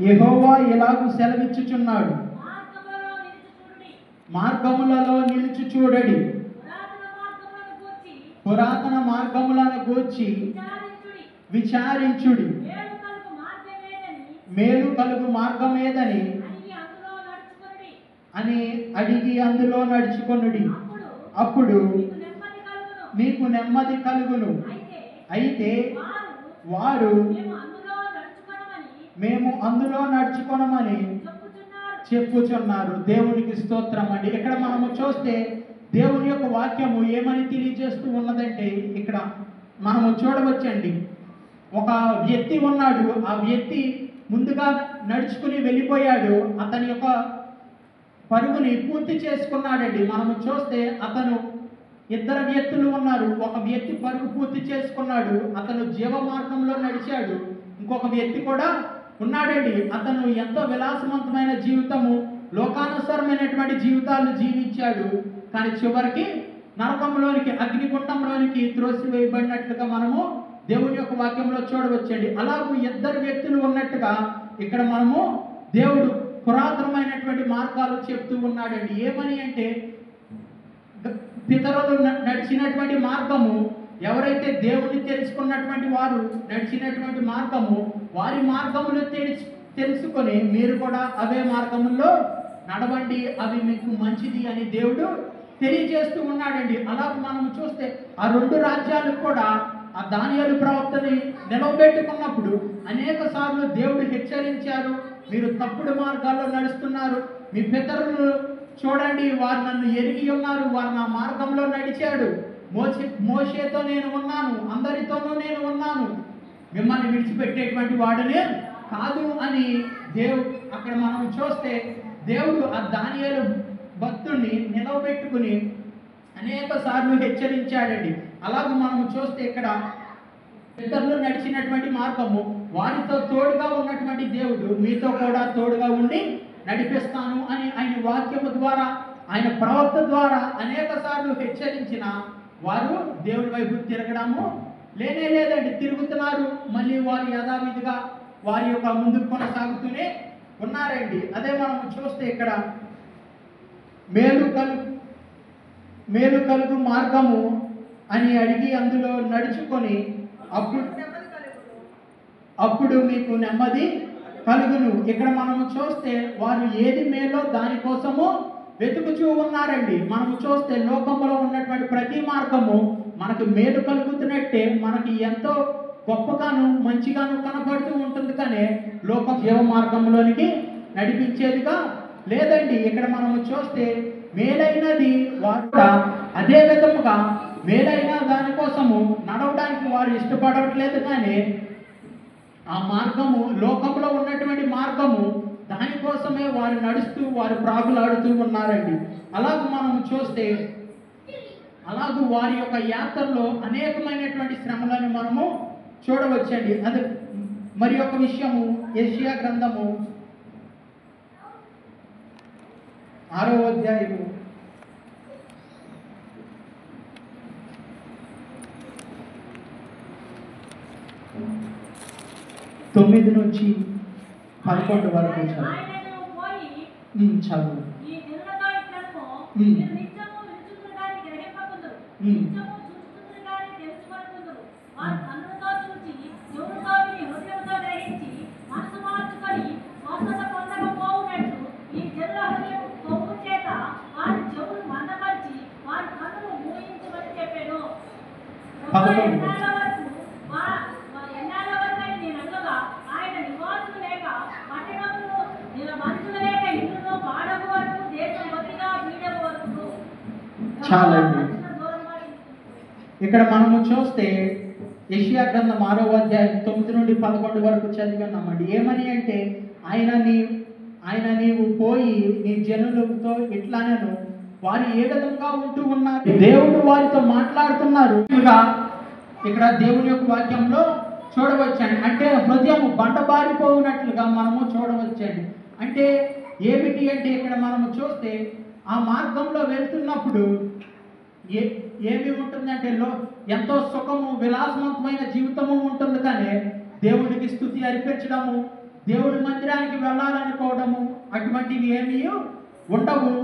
యెహోవా ఇలాగు సెలవిచ్చుచున్నాడు, మార్గములలో నిలిచి చూడడి, పురాతన మార్గములను గూర్చి విచారించుడి, మేలు కలుగు మార్గమేదని అని అడిగి అందులో నడుచుకొనుడి, అప్పుడు మీకు నెమ్మది కలుగును. అయితే వారు మేము అందులో నడుచుకొనమని చెప్పుచున్నారు. దేవునికి స్తోత్రం అండి. ఇక్కడ మనము చూస్తే దేవుని యొక్క వాక్యము ఏమని తెలియజేస్తూ ఉన్నదంటే, ఇక్కడ మనము చూడవచ్చండి, ఒక వ్యక్తి ఉన్నాడు. ఆ వ్యక్తి ముందుగా నడుచుకుని వెళ్ళిపోయాడు. అతని యొక్క పరుగుని పూర్తి చేసుకున్నాడండి. మనము చూస్తే అతను ఇద్దరు వ్యక్తులు ఉన్నారు. ఒక వ్యక్తి పరుగు పూర్తి చేసుకున్నాడు, అతను జీవ మార్గంలో నడిచాడు. ఇంకొక వ్యక్తి కూడా ఉన్నాడండి. అతను ఎంతో విలాసవంతమైన జీవితము, లోకానుసారమైనటువంటి జీవితాలు జీవించాడు. కానీ చివరికి నరకంలోనికి, అగ్నిగుండంలోనికి త్రోసివేయబడినట్లుగా మనము దేవుని యొక్క వాక్యంలో చూడవచ్చండి. అలాగూ ఇద్దరు వ్యక్తులు ఉన్నట్టుగా ఇక్కడ మనము దేవుడు పురాతనమైనటువంటి మార్గాలు చెప్తూ ఉన్నాడండి. ఏమని అంటే, పితరులు నడిచినటువంటి మార్గము, ఎవరైతే దేవుని తెలుసుకున్నటువంటి వారు నడిచినటువంటి మార్గము, వారి మార్గములు తెలుసుకొని మీరు కూడా అవే మార్గముల్లో నడవండి, అవి మీకు మంచిది అని దేవుడు తెలియజేస్తూ ఉన్నాడండి. అలా మనం చూస్తే ఆ రెండు రాజ్యాలు కూడా ఆ దానియేలు ప్రవక్తని నిలవబెట్టుకున్నప్పుడు అనేక సార్లు దేవుడు హెచ్చరించారు, మీరు తప్పుడు మార్గాల్లో నడుస్తున్నారు, మీ పితరులు చూడండి, వారు నన్ను ఎరిగి ఉన్నారు, వారు నా మార్గంలో నడిచాడు, మోషేతో నేను ఉన్నాను, అందరితోనూ నేను ఉన్నాను, మిమ్మల్ని విడిచిపెట్టేటువంటి వాడనే కాదు అని అక్కడ మనం చూస్తే దేవుడు ఆ దానియేలు భక్తుడిని నిలవబెట్టుకుని అనేక సార్లు హెచ్చరించాడండి. అలాగే మనం చూస్తే ఇక్కడ ఇద్దరు నడిచినటువంటి మార్గము, వారితో తోడుగా ఉన్నటువంటి దేవుడు మీతో కూడా తోడుగా ఉండి నడిపిస్తాను అని ఆయన వాక్యము ద్వారా, ఆయన ప్రవక్త ద్వారా అనేక సార్లు హెచ్చరించిన వారు దేవుడి వైపు తిరగడము లేదండి. తిరుగుతున్నారు, మళ్ళీ వారు యథావిధిగా వారి యొక్క ముందుకు కొనసాగుతూనే ఉన్నారండి. అదే మనం చూస్తే ఇక్కడ మేలు కలుగు మార్గము అని అడిగి అందులో నడుచుకొని అప్పుడు మీకు నెమ్మది కలుగును. ఇక్కడ మనము చూస్తే వారు ఏది మేలో దానికోసము వెతుకుచూ ఉన్నారండి. మనము చూస్తే లోకంలో ఉన్నటువంటి ప్రతి మార్గము మనకు మేలు కలుగుతున్నట్టే, మనకి ఎంతో గొప్పగాను మంచిగాను కనపడుతూ ఉంటుంది, కానీ లోక జీవ మార్గంలోనికి నడిపించేదిగా లేదండి. ఇక్కడ మనము చూస్తే మేలైనది వారు అదే విధముగా మేలైన దానికోసము నడవడానికి వారు ఇష్టపడట్లేదు, కానీ ఆ మార్గము, లోకంలో ఉన్నటువంటి మార్గము, దానికోసమే వారు నడుస్తూ వారు ప్రాకులాడుతూ ఉన్నారండి. అలాగూ మనము చూస్తే అలాగూ వారి యొక్క యాత్రలో అనేకమైనటువంటి శ్రమలను మనము చూడవచ్చండి. అది మరి ఒక విషయము, యెషయా గ్రంథము 6వ అధ్యాయము 9 నుంచి 11 వరకు చదువు. చాలండి. ఇక్కడ మనము చూస్తే యెషయా గ్రంథం 6వ అధ్యాయం 9 నుండి 11 వరకు చదివినామండి. ఏమని అంటే, ఆయన నీవు పోయి నీ జనులతో ఇట్లానను, వారు ఏ విధంగా ఉంటూ ఉన్నారు, దేవుడు వారితో మాట్లాడుతున్నారు. ఇక్కడ దేవుని యొక్క వాక్యంలో చూడవచ్చండి. అంటే హృదయం బండబారిపోయినట్లుగా మనము చూడవచ్చండి. అంటే ఏమిటి అంటే, ఇక్కడ మనము చూస్తే ఆ మార్గంలో వెళ్తున్నప్పుడు ఏమి ఉంటుందంటే, ఎంతో సుఖము, విలాసవంతమైన జీవితము ఉంటుంది, కానీ దేవునికి స్తుతి అర్పించడము, దేవుడి మందిరానికి వెళ్ళాలనుకోవడము అటువంటివి ఏమీ ఉండవు.